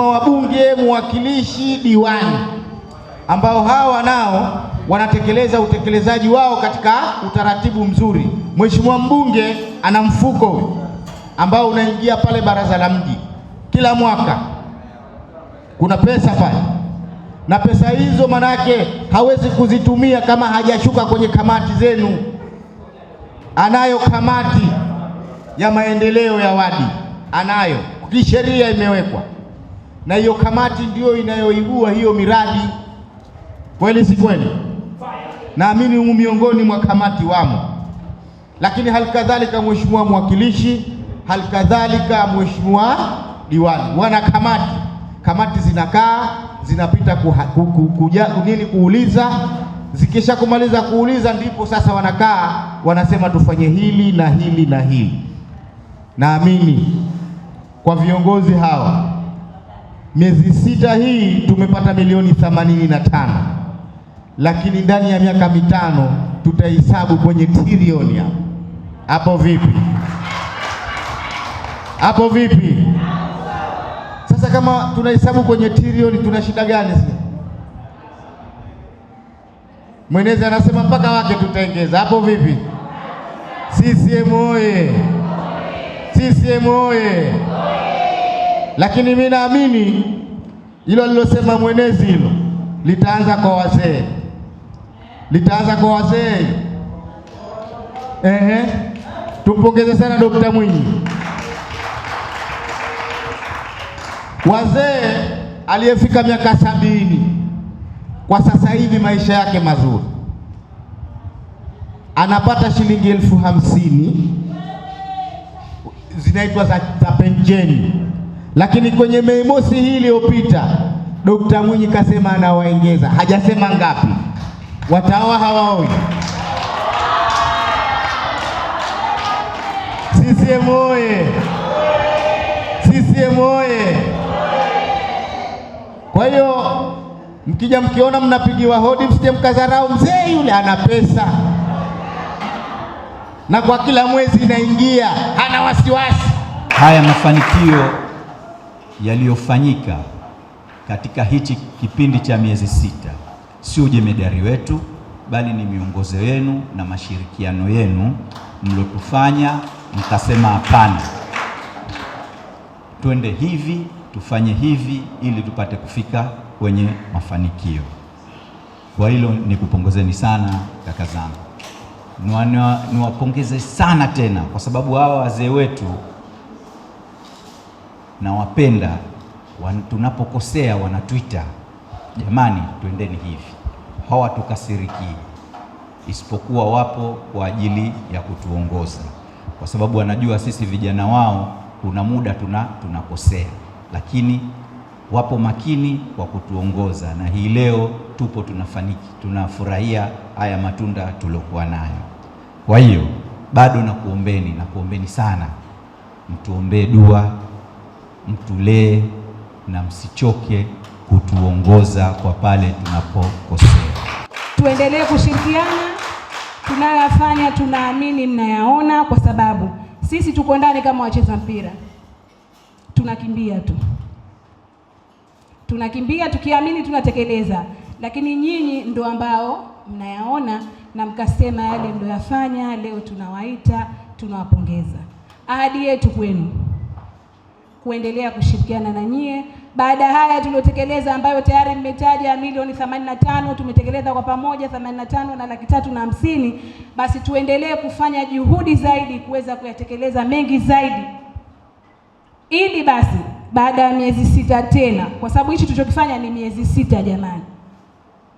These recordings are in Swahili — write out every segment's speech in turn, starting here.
wabunge, mwakilishi, diwani, ambao hawa nao wanatekeleza utekelezaji wao katika utaratibu mzuri. Mheshimiwa mbunge ana mfuko ambao unaingia pale baraza la mji kila mwaka, kuna pesa pale, na pesa hizo manake hawezi kuzitumia kama hajashuka kwenye kamati zenu. Anayo kamati ya maendeleo ya wadi, anayo kisheria imewekwa, na hiyo kamati ndiyo inayoibua hiyo miradi. Kweli si kweli? Naamini miongoni mwa kamati wamo, lakini halikadhalika mheshimiwa mwakilishi, halikadhalika mheshimiwa diwani wana kamati. Kamati zinakaa zinapita kuuliza, zikisha kumaliza kuuliza ndipo sasa wanakaa wanasema tufanye hili na hili na hili. Naamini kwa viongozi hawa miezi 6 hii tumepata milioni 85, lakini ndani ya miaka 5 tutahesabu kwenye trilioni. Hapo vipi? Hapo vipi? Sasa kama tunahesabu kwenye trilioni, tuna shida gani sisi? Mwenezi anasema mpaka wake tutengeza. Hapo vipi? CCM oye! CCM oye! Lakini mimi naamini hilo alilosema mwenezi hilo litaanza kwa wazee, litaanza kwa wazee. Tumpongeze sana Dr. Mwinyi. Wazee aliyefika miaka 70 kwa sasa hivi maisha yake mazuri, anapata shilingi 50,000 zinaitwa za pensheni. Lakini kwenye Mei Mosi hii iliyopita Dr. Mwinyi kasema anawaongeza, hajasema ngapi. Wataoa hawaoi? CCM oye! CCM oye! Kwa hiyo mkija mkiona mnapigiwa hodi, msije mkadharau mzee yule ana pesa, na kwa kila mwezi inaingia, hana wasiwasi. Haya mafanikio yaliyofanyika katika hichi kipindi cha miezi 6 sio jemedari wetu, bali ni miongozo yenu na mashirikiano yenu mlotufanya mkasema hapana, twende hivi, tufanye hivi ili tupate kufika kwenye mafanikio. Kwa hilo nikupongezeni sana kaka zangu. Niwapongeze sana tena kwa sababu hawa wazee wetu na wapenda tunapokosea wanatuita, jamani twendeni hivi. Hawatukasiriki, isipokuwa wapo kwa ajili ya kutuongoza, kwa sababu wanajua sisi vijana wao kuna muda tunakosea, lakini wapo makini kwa kutuongoza, na hii leo tupo tunafurahia haya matunda tuliokuwa nayo. Kwa hiyo bado nakuombeni sana, mtuombee dua, mtulee na msichoke kutuongoza kwa pale tunapokosea. Tuendelee kushirikiana, tunayofanya tunaamini mnayaona, kwa sababu sisi tuko ndani kama wacheza mpira, tunakimbia tukiamini tunatekeleza, lakini nyinyi ndo ambao mnayaona na mkasema yale ndo yafanya. Leo tunawaita, tunawapongeza. Ahadi yetu kwenu kuendelea kushirikiana na nyie. Baada haya tuliotekeleza, ambayo tayari nimetaja milioni 85 tumetekeleza kwa pamoja 85 na 350,000, basi tuendelee kufanya juhudi zaidi kuweza kuyatekeleza mengi zaidi, ili basi baada ya miezi 6 tena, kwa sababu hichi tulichokifanya ni miezi 6 jamani,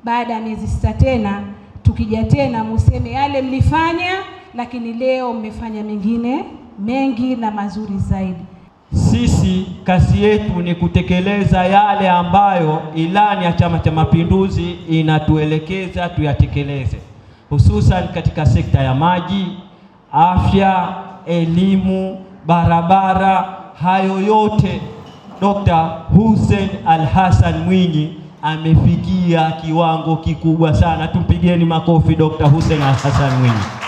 baada ya miezi 6 tena tukija tena museme yale mlifanya, lakini leo mmefanya mengine mengi na mazuri zaidi. Sisi kazi yetu ni kutekeleza yale ambayo ilani ya Chama cha Mapinduzi inatuelekeza tuyatekeleze, hususan katika sekta ya maji, afya, elimu, barabara. Hayo yote Dr. Hussein Al-Hassan Mwinyi amefikia kiwango kikubwa sana. Tumpigeni makofi Dr. Hussein Al-Hassan Mwinyi.